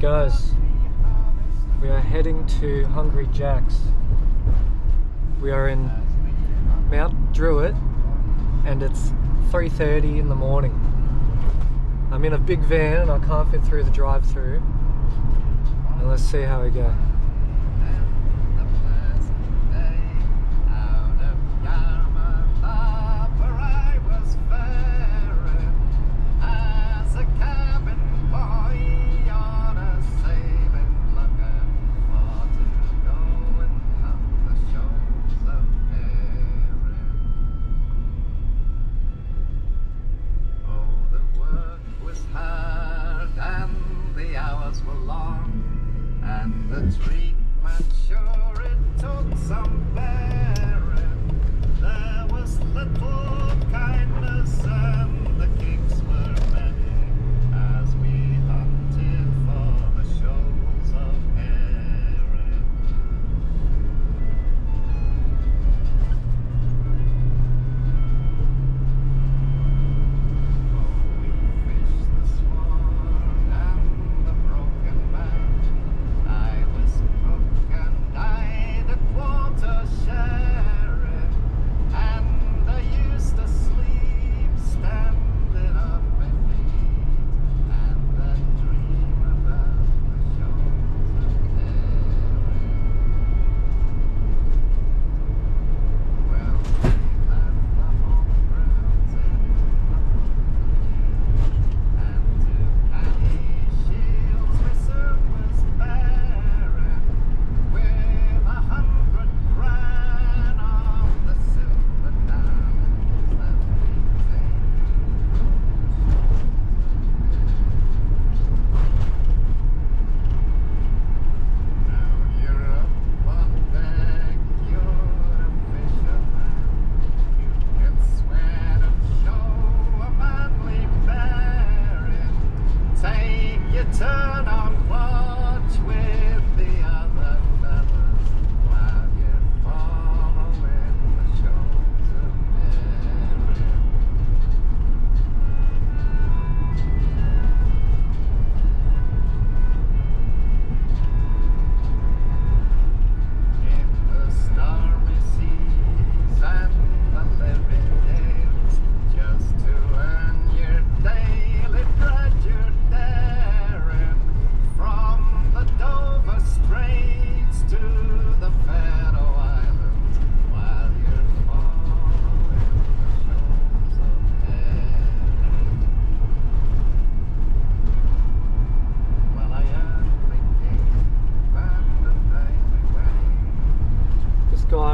Guys, we are heading to Hungry Jack's. We are in Mount Druitt and it's 3:30 in the morning. I'm in a big van and I can't fit through the drive-through. And let's see how we go.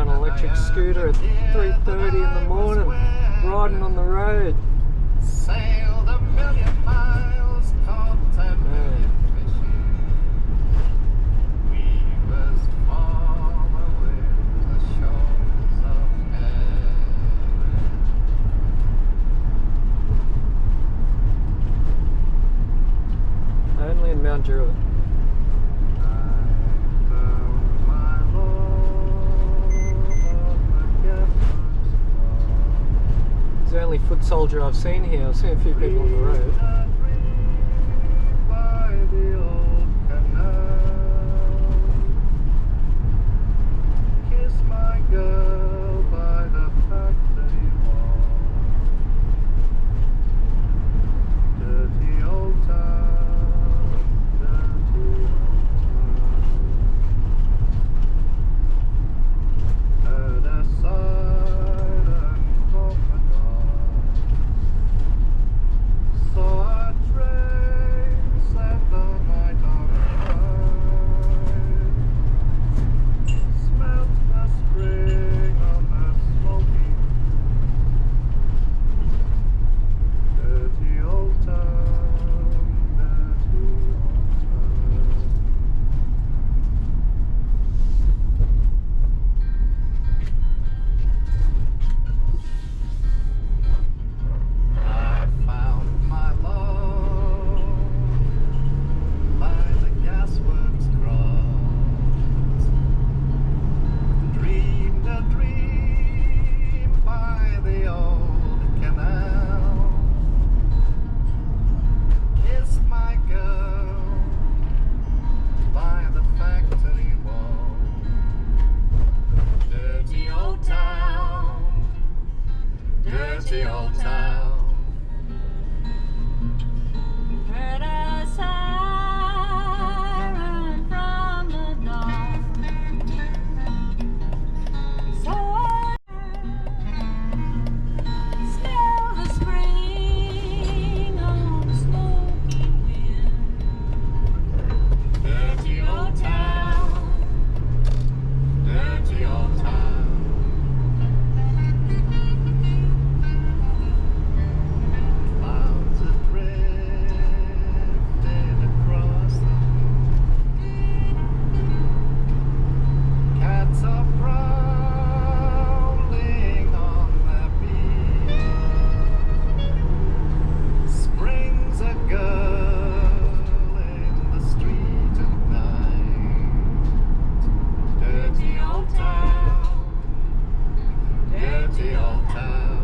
Electric scooter at 3:30 in the morning, riding on the road. Sailed a million miles, caught 10 million fishes. We was following the shores of Erin. Only in Mount Druitt. He's the only foot soldier I've seen here. I've seen a few people on the road. Smelt the spring. dirty old town. Heard a siren from the dawn. So smell the spring on the smoky wind. Dirty old town. Dirty old town. Clouds are drifting across the cats are prowling on the beach. Spring's a girl in the street at night. Dirty old town. Dirty old town.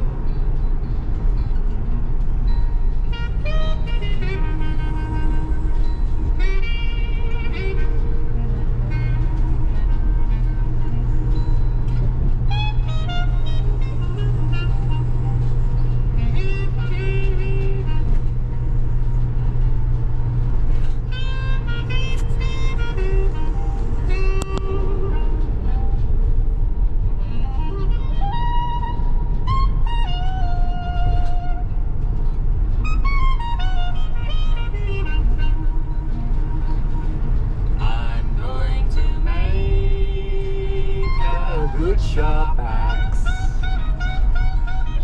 I'm going to make a good sharp axe.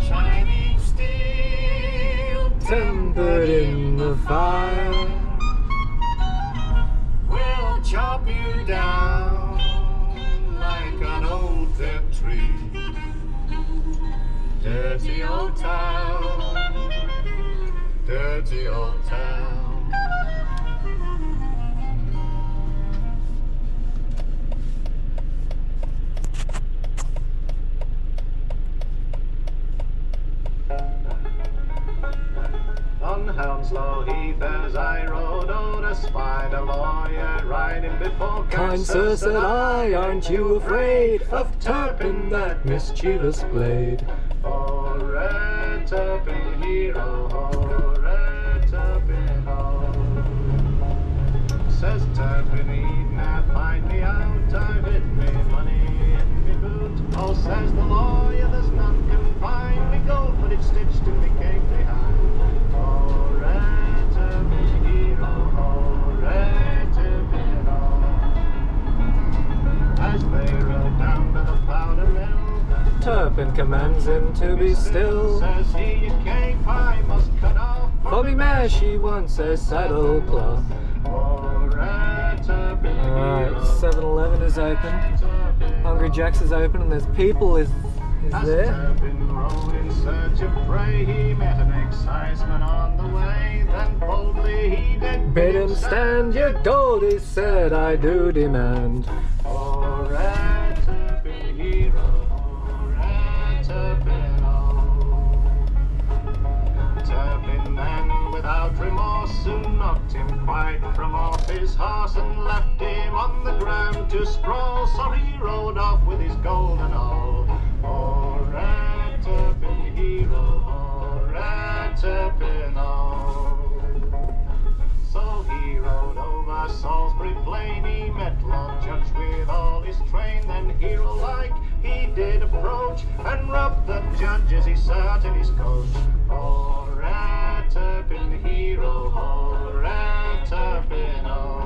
Shining steel, tempered in the fire. We'll chop you down like an old dead tree. Dirty old town. Dirty old town. On Hounslow Heath as I rode out, I spied a lawyer riding before Kind sir, said I, aren't you afraid of Turpin, that mischievous blade? Oh, red Turpin hero, oh, red Turpin, oh. Says Turpin, he'd now find me out, I've hid me money in me boot. Oh, says the lawyer, there's none can find me gold, but it's stitched in me cape behind. Oh, red Turpin hero, oh, red Turpin, oh. As they rode down to the powder mill, Turpin commands him to be still. says he, your cape I must cut off. For me mare she wants a saddle cloth. Oh, red Turpin Alright, hero, 7-Eleven is open. Turpin, Hungry Jack's is open and there's people is As there. Turpin rode in search of prey, he met an exciseman on the way. Then boldly he did Bid him stand your gold, he said, I do demand. Oh, red Turpin hero, oh, red Turpin, oh. Turpin then, without remorse, soon knocked him quite from off his horse and left him on the ground to sprawl. So he rode off with his gold and all. Oh, red Turpin hero, oh, red Turpin, oh. So he rode over Salisbury Plain, he met Lord Judge with all his train. Then hero-like he did approach and rubbed the judge as he sat in his coach. Oh, red Turpin hero, oh, red Turpin, oh.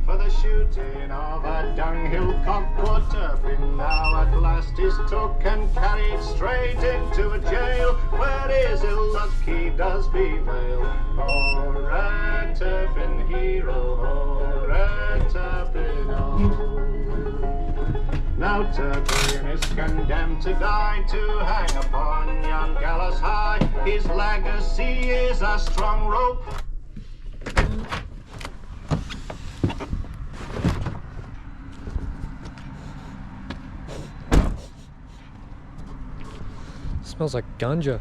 For the shooting of a dunghill cock, poor Turpin now at last is took and carried straight into a jail, where his ill luck he does bewail. Oh, red Turpin hero, oh, red Turpin, oh. Now Turpin is condemned to die, to hang upon yon gallows high. His legacy is a strong rope. Smells like ganja.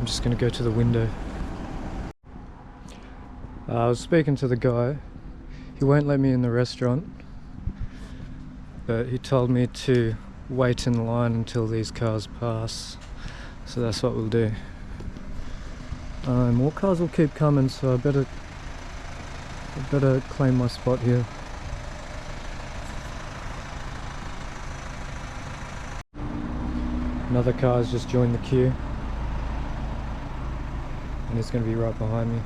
I'm just gonna go to the window. I was speaking to the guy. He won't let me in the restaurant, but he told me to wait in line until these cars pass. So that's what we'll do. More cars will keep coming, so I better claim my spot here. Another car has just joined the queue, and it's going to be right behind me.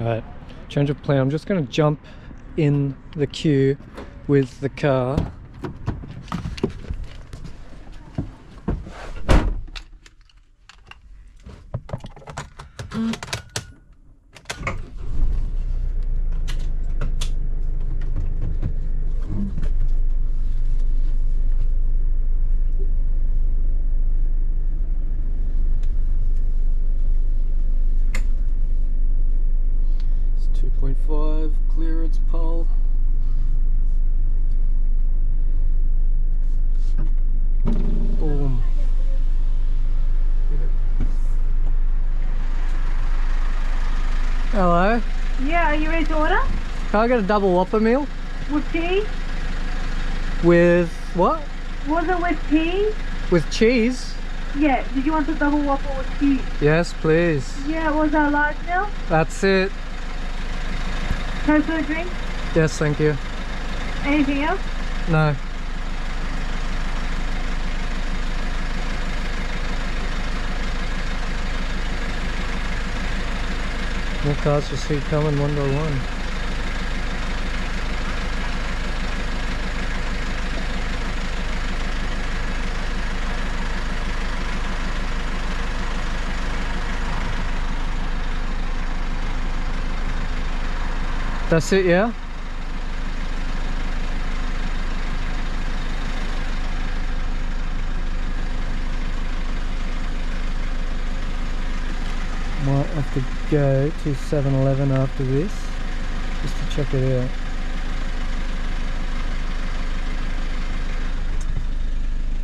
Alright, change of plan. I'm just going to jump in the queue with the car. It's 2.5 clearance pole. Boom. Hello. Yeah, are you ready to order? Can I get a double Whopper meal? With cheese? With what? Was it with cheese? With cheese? Yeah, did you want the double Whopper with cheese? Yes, please. Yeah, was that a large meal? That's it. Coke or drink? Yes, thank you. Anything else? No. More cars just keep coming one by one. That's it, yeah? Might have to go to 7-Eleven after this, just to check it out.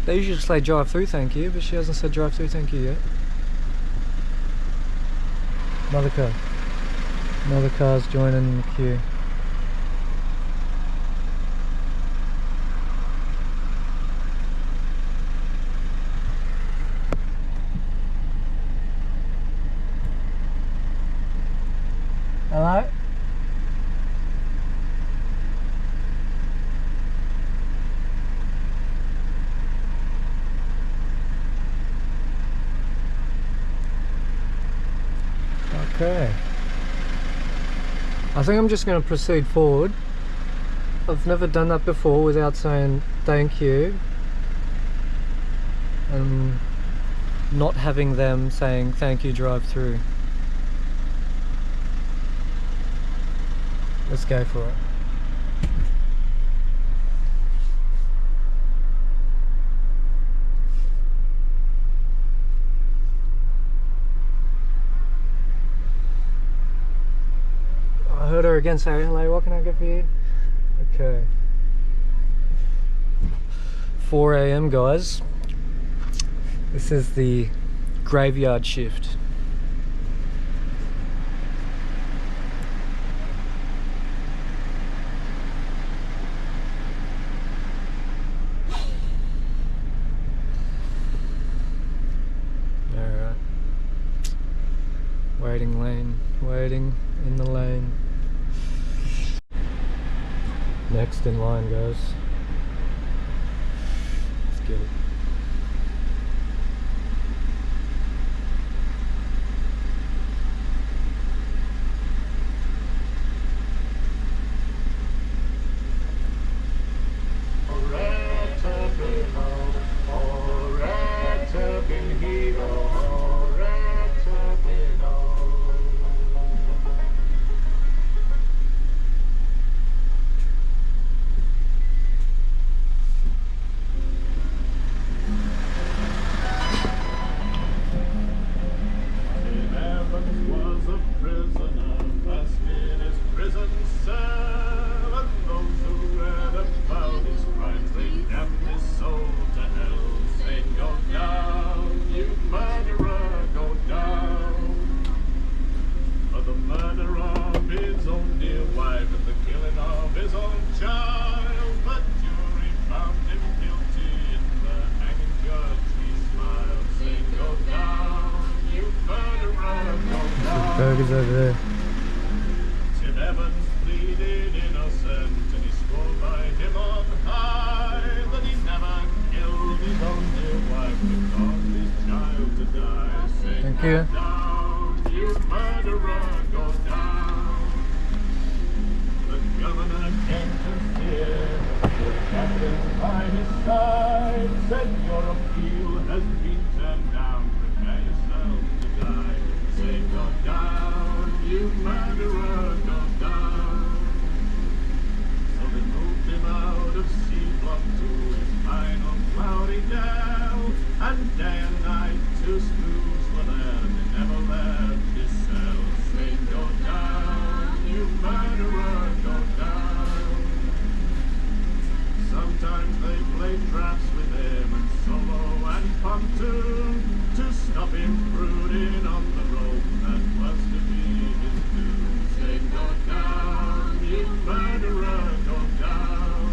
They usually say drive through thank you, but she hasn't said drive through thank you yet. Another car. Another car's joining the queue. Hello? Okay. I think I'm just going to proceed forward. I've never done that before without saying thank you. And not having them saying thank you drive through. Let's go for it. I heard her again say, hello, what can I get for you? Okay. 4 AM guys. This is the graveyard shift. Alright. Waiting lane, waiting in the lane. Next in line, guys. Let's get it. pleaded innocent, and he swore by him on high that he never killed his own dear wife but caused his child to die. Say, Thank go you. down, you murderer, go down. The governor came to see him, the captain by his side said, your appeal has been turned down, prepare yourself to die. Say, go down, you murderer, go down. So they moved him out of C-block to his final cloudy dell, and day and night two screws were there, they never left his cell. Say, go down, you murderer, go down. Sometimes they played traps with him and solo and pontoon to stop him brooding on the rope that was to be his doom. Say, go down, you murderer, go down.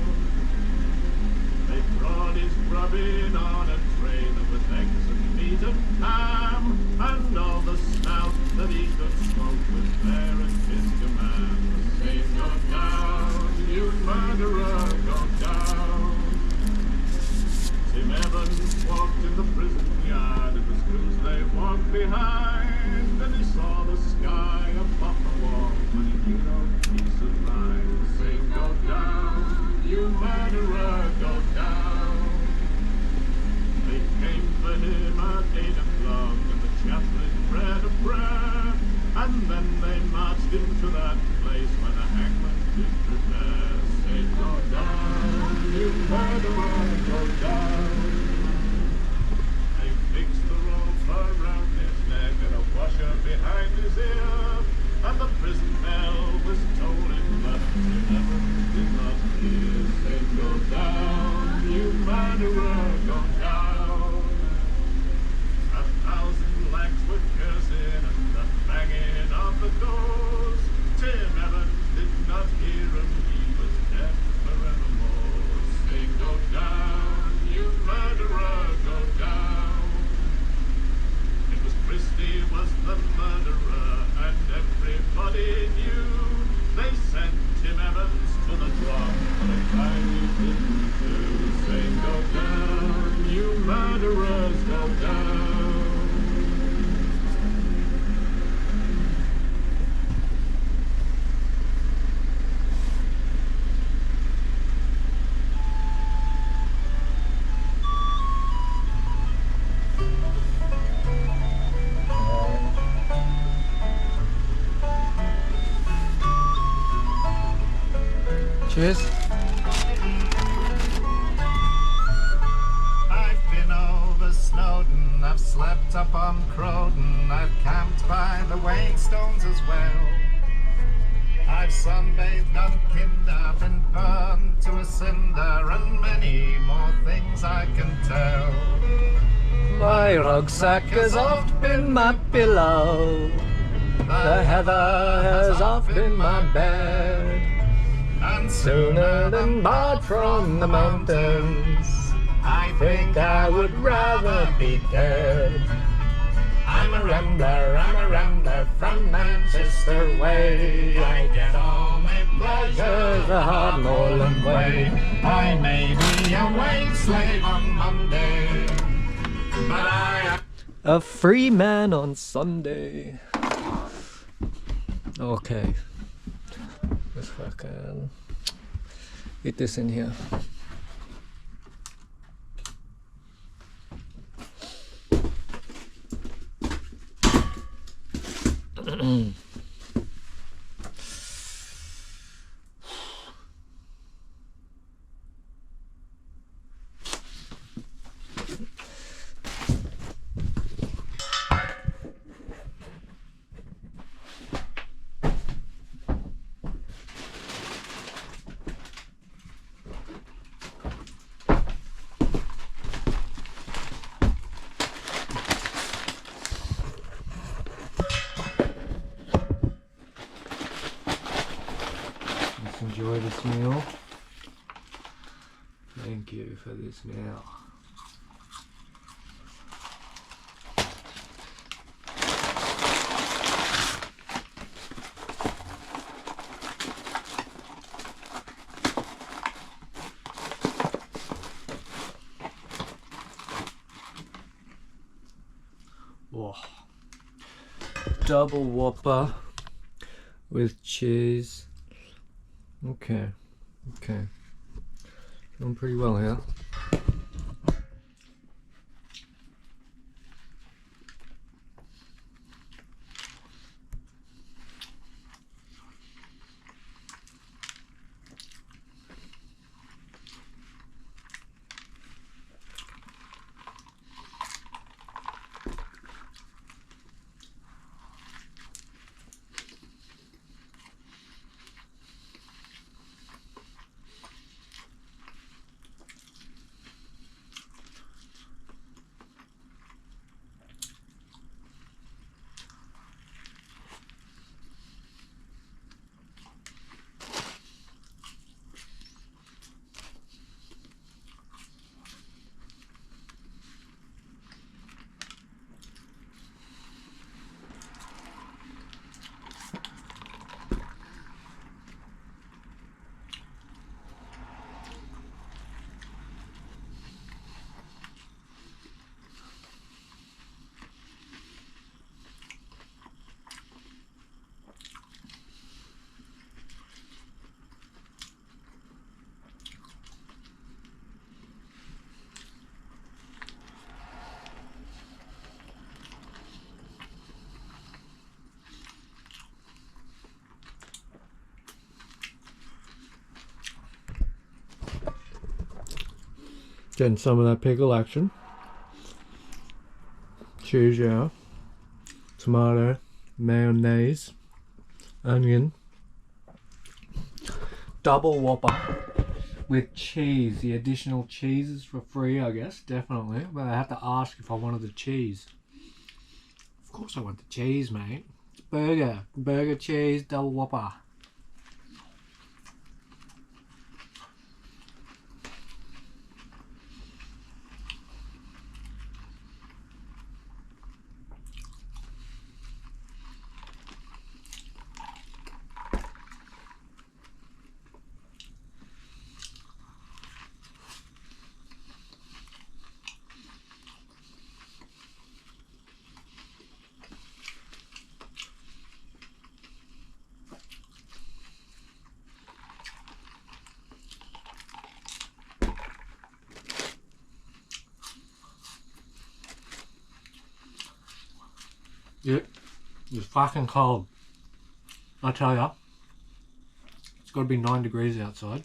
They brought his grub in on a tray that was eggs and meat and ham, and all the snout that he could smoke was there at his command. Say, go down, you murderer, go down. Tim Evans walked in the prison yard, and the screws they walked behind, and he saw the sky above the wall, but he knew no peace of mind. Say, go down, you murderer, go down. They came for him at 8 o'clock, and the chaplain read a prayer, and then they marched him to that place where the hangman did prepare. Say, go down, you murderer, go down. They fixed the rope around his neck and a washer behind his ear, and the prison bell was tolling, but he never did not hear. Say, go down, you murderer, go down. 1,000 blacks were cursing and the banging of the doors. Tim Evans did not hear him, he was dead forevermore. Say, go down, you murderer, go down. It was Christie was the murderer, and everybody knew. They sent Tim Evans to the drop for a crime he didn't do. Say, go down, you murderers, go down. Cheers. I've been over Snowdon, I've slept up on Croydon, I've camped by the Wakestones as well. I've sunbathed on Kinder, been burned to a cinder, and many more things I can tell. My rucksack has oft been my pillow. The heather has oft been my bed. And Sooner than barred from the mountains, I think I would rather be dead. I'm a rambler from Manchester way. I get all my pleasure the hard moorland way. I may be a wage slave on Monday, but I A free man on Sunday. Okay. Let's fucking get this in here. Enjoy this meal. Thank you for this meal. double Whopper with cheese. Okay, okay. Doing pretty well here. Getting some of that pickle action. Cheese, yeah. Tomato, mayonnaise, onion. Double Whopper with cheese. The additional cheeses for free, I guess, definitely. But I have to ask if I wanted the cheese. Of course I want the cheese, mate. It's burger. Burger, cheese, double Whopper. Yeah, it's fucking cold. I tell ya, it's got to be 9 degrees outside.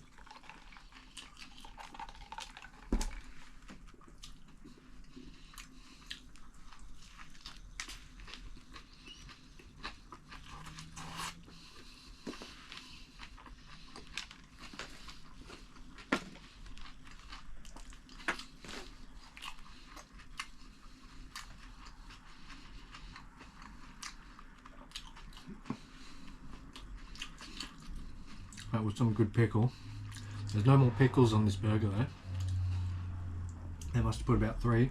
That was some good pickle. There's no more pickles on this burger though. They must have put about 3.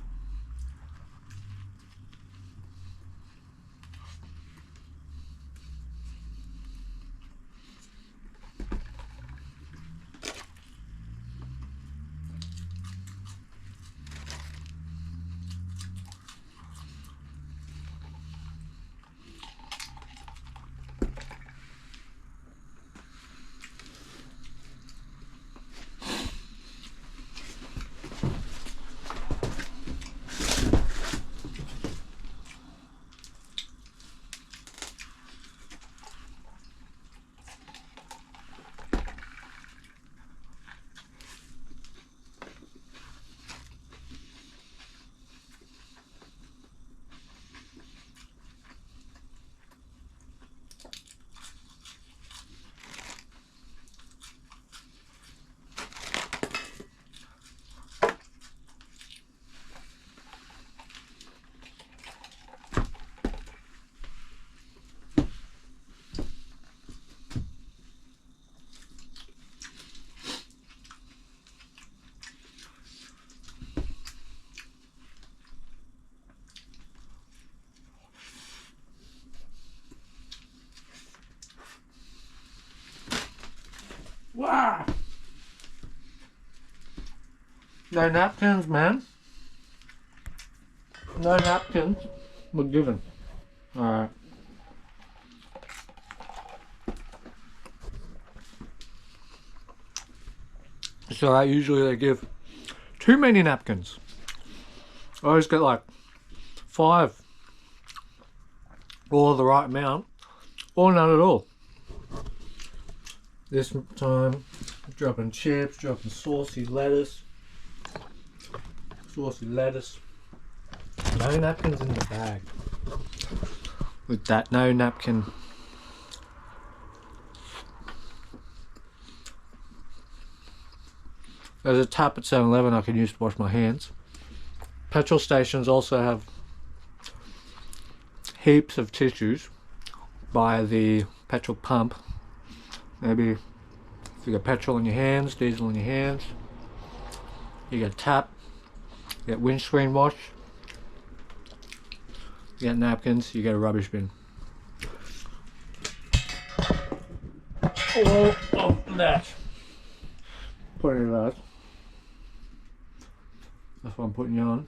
Wow! No napkins, man. No napkins were given. Alright. So usually they give too many napkins. I always get like 5, or the right amount, or none at all. This time, dropping chips, dropping saucy lettuce. No napkins in the bag. With that, no napkin. There's a tap at 7-Eleven I can use to wash my hands. Petrol stations also have heaps of tissues by the petrol pump. Maybe if you got petrol in your hands, diesel in your hands, you get tap, you get windscreen wash, you get napkins, you get a rubbish bin. All of that. Plenty of that. That's what I'm putting you on.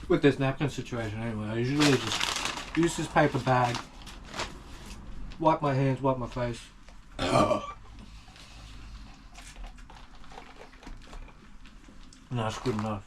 With this napkin situation anyway, I usually just use this paper bag, wipe my hands, wipe my face. And that's good enough.